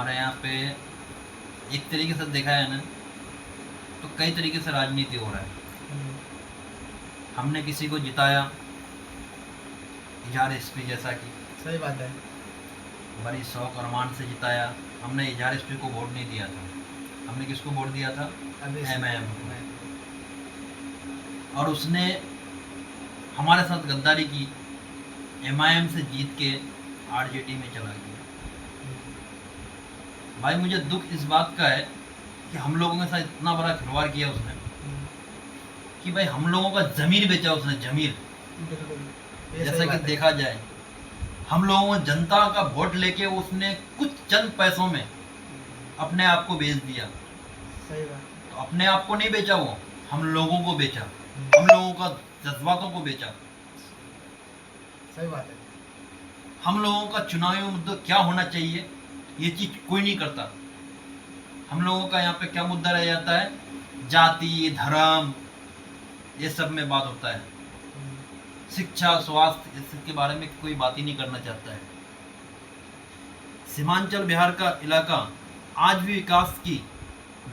हमारे यहाँ पे एक तरीके से देखा है ना, तो कई तरीके से राजनीति हो रहा है। हमने किसी को जिताया इजहार एसपी जैसा कि, सही बात है। बड़ी शौक और मान से जिताया। हमने इजहार एसपी को वोट नहीं दिया था, हमने किसको वोट दिया था? MIM को। और उसने हमारे साथ गद्दारी की, MIM से जीत के RJD में चला गया। भाई मुझे दुख इस बात का है कि हम लोगों के साथ इतना बड़ा खिलवाड़ किया उसने कि भाई हम लोगों का जमीर बेचा उसने, जमीर। जैसा कि देखा जाए, हम लोगों को जनता का वोट लेके उसने कुछ चंद पैसों में अपने आप को बेच दिया। सही बात। तो अपने आप को नहीं बेचा वो, हम लोगों को बेचा, हम लोगों का जज्बातों को बेचा। सही बात है। हम लोगों का चुनावी मुद्दा क्या होना चाहिए ये चीज कोई नहीं करता। हम लोगों का यहाँ पे क्या मुद्दा रह जाता है? जाति, धर्म, ये सब में बात होता है। शिक्षा, स्वास्थ्य, इसके बारे में कोई बात ही नहीं करना चाहता है। सीमांचल बिहार का इलाका आज भी विकास की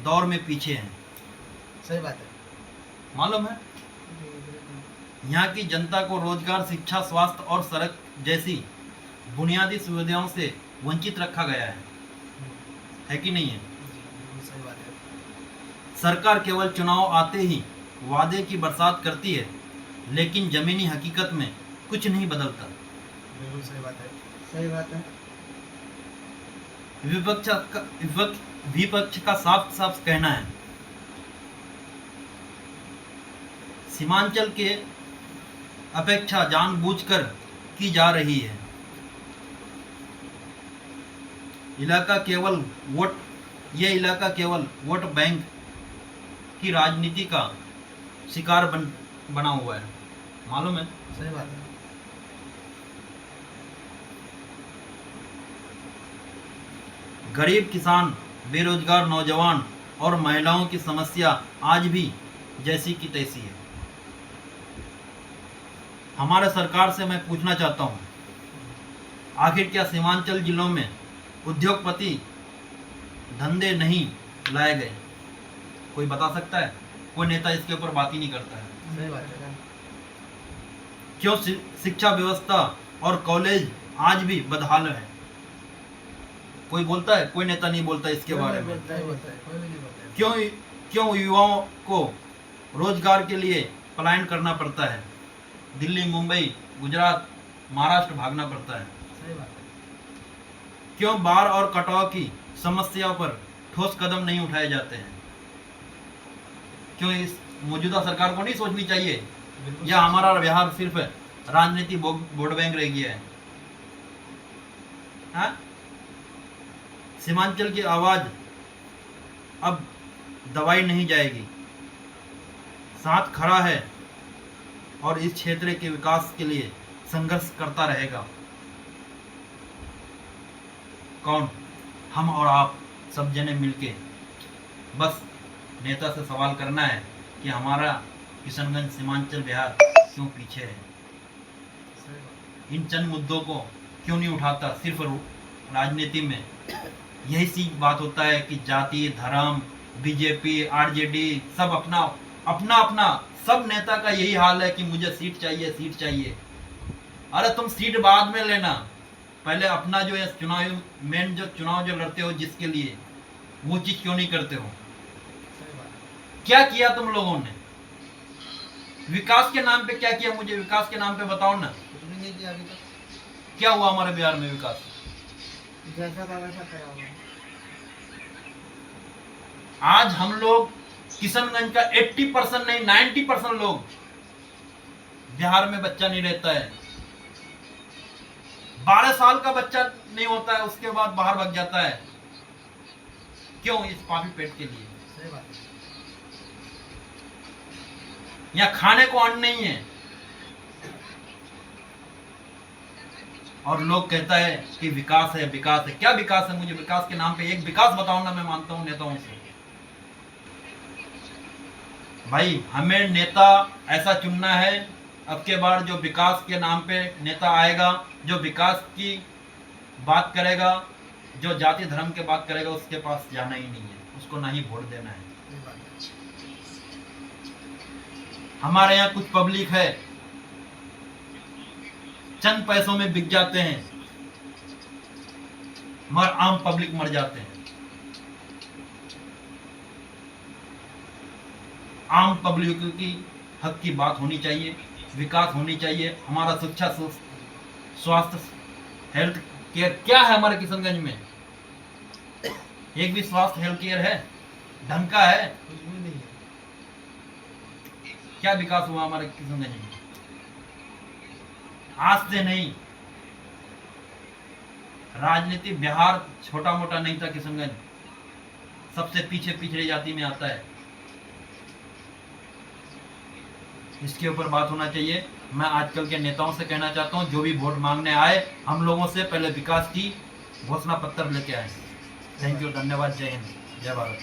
दौर में पीछे है। सही बात है। मालूम है, यहाँ की जनता को रोजगार, शिक्षा, स्वास्थ्य और सड़क जैसी बुनियादी सुविधाओं से वंचित रखा गया है कि नहीं है? सही बात है। सरकार केवल चुनाव आते ही वादे की बरसात करती है, लेकिन जमीनी हकीकत में कुछ नहीं बदलता। बिल्कुल सही बात है। सही बात है। विपक्ष का साफ साफ कहना है, सीमांचल के अपेक्षा जानबूझकर की जा रही है। ये इलाका केवल वोट बैंक की राजनीति का शिकार बना हुआ है। मालूम है? सही बात है। गरीब किसान, बेरोजगार नौजवान और महिलाओं की समस्या आज भी जैसी की तैसी है। हमारे सरकार से मैं पूछना चाहता हूँ, आखिर क्या सीमांचल जिलों में उद्योगपति धंधे नहीं लाए गए? कोई बता सकता है? कोई नेता इसके ऊपर बात ही नहीं करता है। सही बात है। क्यों शिक्षा व्यवस्था और कॉलेज आज भी बदहाल है? कोई बोलता है? कोई नेता नहीं बोलता इसके बारे में। क्यों युवाओं को रोजगार के लिए पलायन करना पड़ता है? दिल्ली, मुंबई, गुजरात, महाराष्ट्र भागना पड़ता है। सही बात है। क्यों बाढ़ और कटाव की समस्याओं पर ठोस कदम नहीं उठाए जाते हैं? क्यों इस मौजूदा सरकार को नहीं सोचनी चाहिए, या हमारा बिहार सिर्फ राजनीति वोट बैंक रह गया है? हाँ? सीमांचल की आवाज अब दबाई नहीं जाएगी, साथ खड़ा है और इस क्षेत्र के विकास के लिए संघर्ष करता रहेगा। कौन? हम और आप सब जने मिलके। बस नेता से सवाल करना है कि हमारा किशनगंज, सीमांचल बिहार क्यों पीछे है? इन चंद मुद्दों को क्यों नहीं उठाता? सिर्फ राजनीति में यही सी बात होता है कि जाति, धर्म, BJP, RJD सब अपना अपना सब नेता का यही हाल है कि मुझे सीट चाहिए, सीट चाहिए। अरे तुम सीट बाद में लेना, पहले अपना जो है चुनाव जो लड़ते हो जिसके लिए, वो चीज क्यों नहीं करते हो? क्या किया तुम लोगों ने? विकास के नाम पे क्या किया? मुझे विकास के नाम पे बताओ ना। कुछ भी नहीं किया अभी तक। क्या हुआ हमारे बिहार में विकास? जैसा था वैसा खड़ा हुआ। आज हम लोग किशनगंज का 80% नहीं 90% लोग बिहार में बच्चा नहीं रहता है। 12 साल का बच्चा नहीं होता है, उसके बाद बाहर भाग जाता है। क्यों? इस पापी पेट के लिए। सही बात है। यहाँ खाने को अन्न नहीं है, और लोग कहता है कि विकास है, विकास है। क्या विकास है? मुझे विकास के नाम पे एक विकास बताओ ना। मैं मानता हूँ नेताओं से, भाई हमें नेता ऐसा चुनना है अब के बार जो विकास के नाम पे नेता आएगा, जो विकास की बात करेगा, जो जाति धर्म के बात करेगा उसके पास जाना ही नहीं है, उसको ना ही वोट देना है। सही बात है। हमारे यहाँ कुछ पब्लिक है चंद पैसों में बिक जाते हैं, मगर आम पब्लिक मर जाते हैं। आम पब्लिक की हक की बात होनी चाहिए, विकास होनी चाहिए। हमारा शिक्षा, स्वास्थ्य, हेल्थ केयर क्या है हमारे किशनगंज में? एक भी स्वास्थ्य हेल्थ केयर है ढंग का है? कुछ भी नहीं है। क्या विकास हुआ हमारे किशनगंज में? आज से नहीं, राजनीति बिहार छोटा मोटा नहीं था, किशनगंज सबसे पीछे पिछड़ी जाति में आता है। इसके ऊपर बात होना चाहिए। मैं आजकल के नेताओं से कहना चाहता हूं, जो भी वोट मांगने आए हम लोगों से पहले विकास की घोषणा पत्र लेके आए। थैंक यू, धन्यवाद, जय हिंद, जय भारत।